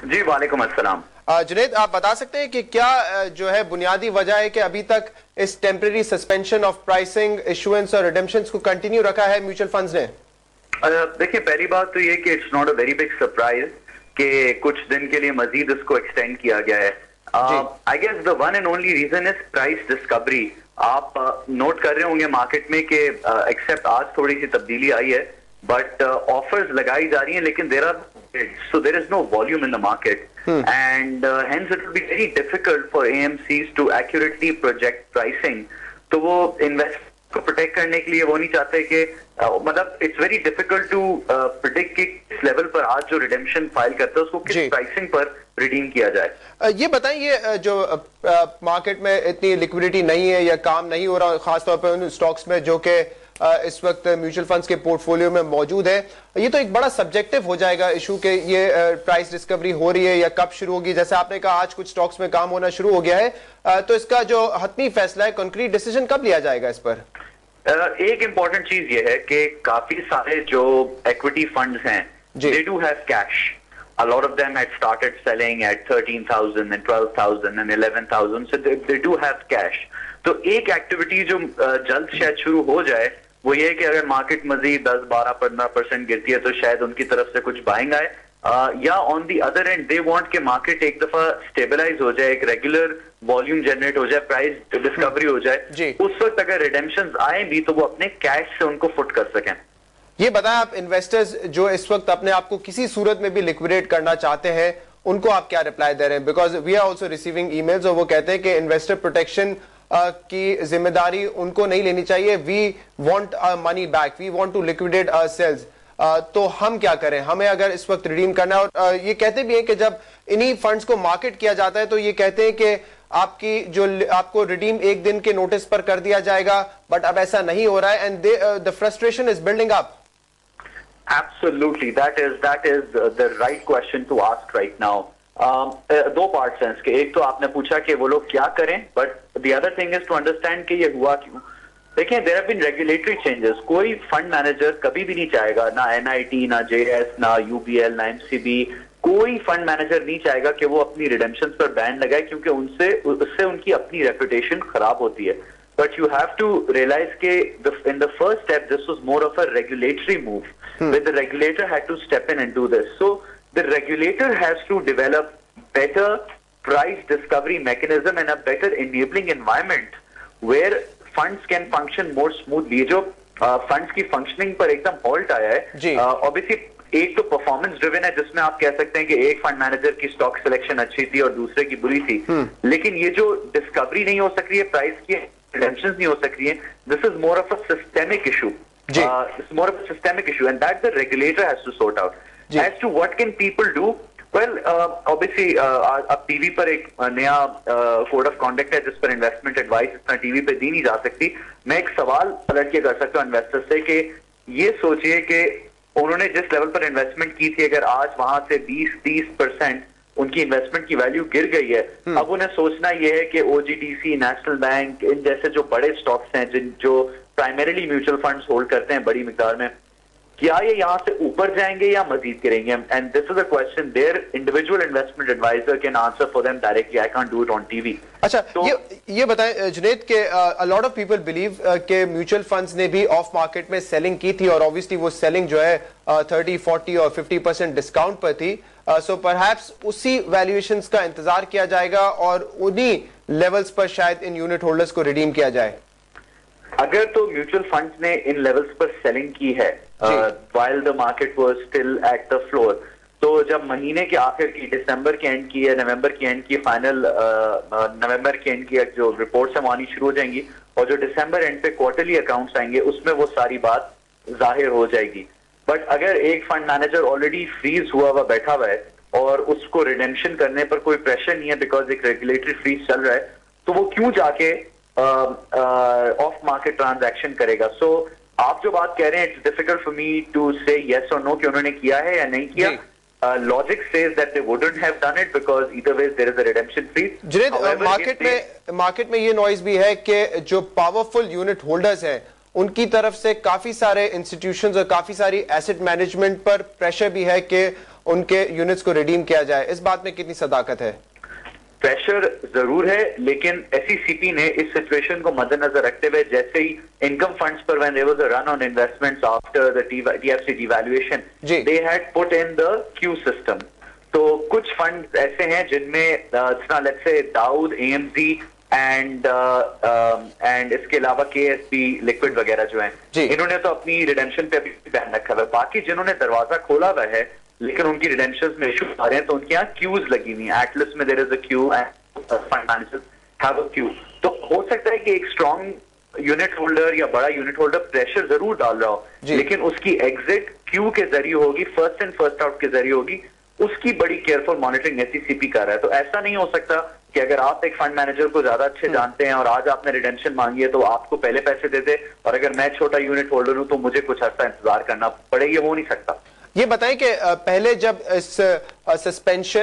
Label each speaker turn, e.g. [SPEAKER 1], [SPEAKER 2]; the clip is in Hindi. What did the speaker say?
[SPEAKER 1] जी वालेकुम अस्सलाम।
[SPEAKER 2] जुनैद, आप बता सकते हैं कि क्या जो है बुनियादी वजह है कि अभी तक इस temporary suspension of pricing, issuance और रिडेम्पशंस को कंटिन्यू रखा है म्यूचुअल फंड्स ने?
[SPEAKER 1] देखिए, पहली बात तो ये कि it's not a very big surprise कि कुछ दिन के लिए मजीद इसको एक्सटेंड किया गया है। I guess the one and only reason is price discovery. आप नोट कर रहे होंगे मार्केट में कि एक्सेप्ट आज थोड़ी सी तब्दीली आई है, बट ऑफर्स लगाई जा रही हैं, लेकिन there is no volume in the market, and hence it will be very difficult for AMCs to accurately project pricing. तो वो इन्वेस्टर को प्रोटेक्ट करने के लिए वो नहीं चाहते कि मतलब it's very difficult to predict कि किस लेवल पर आज जो रिडेम्पशन फाइल करता है उसको किस प्राइसिंग पर रिडीम किया जाए।
[SPEAKER 2] ये बताइए, जो मार्केट में इतनी लिक्विडिटी नहीं है या काम नहीं हो रहा, खासतौर पर उन स्टॉक्स में जो कि इस वक्त म्यूचुअल फंड्स के पोर्टफोलियो में मौजूद है, ये तो एक बड़ा सब्जेक्टिव हो जाएगा इशू के ये प्राइस डिस्कवरी हो रही है या कब शुरू होगी। जैसे आपने कहा आज कुछ स्टॉक्स में काम होना शुरू हो गया है, तो इसका जो हतमी फैसला है, कंक्रीट डिसीजन कब लिया जाएगा इस पर?
[SPEAKER 1] एक इंपॉर्टेंट चीज ये है कि काफी सारे जो इक्विटी फंड्स हैं, they do have cash. A lot of them had started selling at 13,000 and 12,000 and 11,000, so they do have cash. तो एक एक्टिविटी जो जल्द शायद शुरू हो जाए वो ये है कि अगर मार्केट मजीद 10, 12, 15% गिरती है तो शायद उनकी तरफ से कुछ बाइंग आए, या on the other and they want के मार्केट एक दफा स्टेबलाइज हो जाए, एक रेगुलर वॉल्यूम जनरेट हो जाए, प्राइस डिस्कवरी हो जाए, उस वक्त अगर रिडेम्पशंस आए भी तो वो अपने कैश से उनको फुट कर सकें।
[SPEAKER 2] ये बताएं, आप इन्वेस्टर्स जो इस वक्त अपने आप को किसी सूरत में भी लिक्विडेट करना चाहते हैं, उनको आप क्या रिप्लाई दे रहे हैं? Because we are also receiving emails और वो कहते हैं कि इन्वेस्टर प्रोटेक्शन की जिम्मेदारी उनको नहीं लेनी चाहिए। We want money back, we want to liquidate sales. तो हम क्या करें? हमें अगर इस वक्त रिडीम करना है, और ये कहते भी हैं कि जब इन्हीं फंड्स को मार्केट किया जाता है तो ये कहते हैं कि आपको रिडीम एक दिन के नोटिस पर कर दिया जाएगा, बट अब ऐसा नहीं हो रहा है and the frustration is building up.
[SPEAKER 1] Absolutely, that is the right question to ask right now. दो पार्ट्स हैं इसके। एक तो आपने पूछा कि वो लोग क्या करें, but the other thing is to understand कि ये हुआ क्यों। देखिए, there have been regulatory changes. कोई फंड मैनेजर कभी भी नहीं चाहेगा, ना एनआईटी, ना जेएस, ना यूबीएल, ना एमसीबी, कोई फंड मैनेजर नहीं चाहेगा कि वो अपनी रिडेम्पशंस पर बैन लगाए, क्योंकि उससे उनकी अपनी रेपुटेशन खराब होती है। But you have to realize that in the first step, this was more of a regulatory move, where the regulator had to step in and do this. So the regulator has to develop better price discovery mechanism and a better enabling environment where funds can function more smoothly. जो funds की functioning पर एकदम halt आया है, obviously एक तो परफॉर्मेंस ड्रिवन है, जिसमें आप कह सकते हैं कि एक फंड मैनेजर की स्टॉक सिलेक्शन अच्छी थी और दूसरे की बुरी थी, लेकिन ये जो डिस्कवरी नहीं हो सक रही है, प्राइस की रिडेम्पशंस नहीं हो सक रही है, this is more of a systemic issue, more of a systemic issue, and that the regulator has to sort out. As to what can people do, well, obviously अब टीवी पर एक नया कोड ऑफ कॉन्डक्ट है जिस पर इन्वेस्टमेंट एडवाइस इतना टीवी पे दी नहीं जा सकती। मैं एक सवाल पलट के कर सकता हूँ इन्वेस्टर से कि ये सोचिए कि उन्होंने जिस लेवल पर इन्वेस्टमेंट की थी, अगर आज वहां से 20-30% उनकी इन्वेस्टमेंट की वैल्यू गिर गई है, अब उन्हें सोचना यह है कि ओजीटीसी, नेशनल बैंक, इन जैसे जो बड़े स्टॉक्स हैं जो प्राइमरीली म्यूचुअल फंड्स होल्ड करते हैं बड़ी मिकदार में, क्या ये यहाँ से ऊपर जाएंगे या मजीद गिरेंगे? And this is a question their individual investment adviser can answer for them directly. I can't do it on TV.
[SPEAKER 2] अच्छा, तो ये बताएं जुनैद के a lot of people believe कि म्यूचुअल फंड्स ने भी ऑफ मार्केट में सेलिंग की थी, और ऑब्वियसली वो सेलिंग जो है 30, 40 और 50% डिस्काउंट पर थी। सो परहैप्स उसी वैल्यूएशंस का इंतजार किया जाएगा और उन्हीं लेवल्स पर शायद इन यूनिट होल्डर्स को रिडीम किया जाए।
[SPEAKER 1] अगर तो म्यूचुअल फंड्स ने इन लेवल्स पर सेलिंग की है while the market was still at the floor, तो जब महीने के आखिर की, दिसंबर के एंड की या नवंबर के एंड की, फाइनल नवंबर के एंड की जो रिपोर्ट्स हैं आनी शुरू हो जाएंगी, और जो दिसंबर एंड पे क्वार्टरली अकाउंट्स आएंगे उसमें वो सारी बात जाहिर हो जाएगी। बट अगर एक फंड मैनेजर ऑलरेडी फ्रीज हुआ बैठा हुआ है और उसको रिडेम्पशन करने पर कोई प्रेशर नहीं है बिकॉज एक रेगुलेटरी फ्रीज चल रहा है, तो वो क्यों जाके ऑफ मार्केट ट्रांजैक्शन करेगा? सो आप जो बात कह रहे हैं, it's difficult for me to say yes और नो कि उन्होंने किया है या नहीं किया। Logic says that they wouldn't have done it because either way there is a redemption freeze.
[SPEAKER 2] Junaid, market में ये नॉइज भी है कि जो पावरफुल यूनिट होल्डर्स हैं उनकी तरफ से काफी सारे इंस्टीट्यूशंस और काफी सारी एसेट मैनेजमेंट पर प्रेशर भी है कि उनके यूनिट्स को रिडीम किया जाए, इस बात में कितनी सदाकत है?
[SPEAKER 1] प्रेशर जरूर है, लेकिन एसईसीपी ने इस सिचुएशन को मद्देनजर रखते हुए जैसे ही इनकम फंड्स पर when there was a run on investments after the DFC devaluation, they had put in the queue system. तो कुछ फंड ऐसे हैं जिनमें let's say Dawood, AMG and इसके अलावा केएसबी लिक्विड वगैरह जो हैं, इन्होंने तो अपनी रिडेम्पशन पे अभी बैन रखा हुआ है। बाकी जिन्होंने दरवाजा खोला हुआ है लेकिन उनकी रिडेम्पशंस में इशू आ रहे हैं, तो उनके यहाँ क्यूज लगी हुई है। एटलस में there is a queue and fund managers have a queue. तो हो सकता है कि एक स्ट्रॉन्ग यूनिट होल्डर या बड़ा यूनिट होल्डर प्रेशर जरूर डाल रहा हो, लेकिन उसकी एग्जिट क्यू के जरिए होगी, फर्स्ट इन फर्स्ट आउट के जरिए होगी। उसकी बड़ी केयरफुल मॉनिटरिंग एसईसीपी कर रहा है। तो ऐसा नहीं हो सकता कि अगर आप एक फंड मैनेजर को ज्यादा अच्छे जानते हैं और आज आपने रिडेम्पशन मांगी है तो आपको पहले पैसे दे दे, और अगर मैं छोटा यूनिट होल्डर हूं तो मुझे कुछ अर्सा इंतजार करना पड़े। ये हो नहीं सकता।
[SPEAKER 2] ये बताएं कि पहले जब इस सस्पेंशन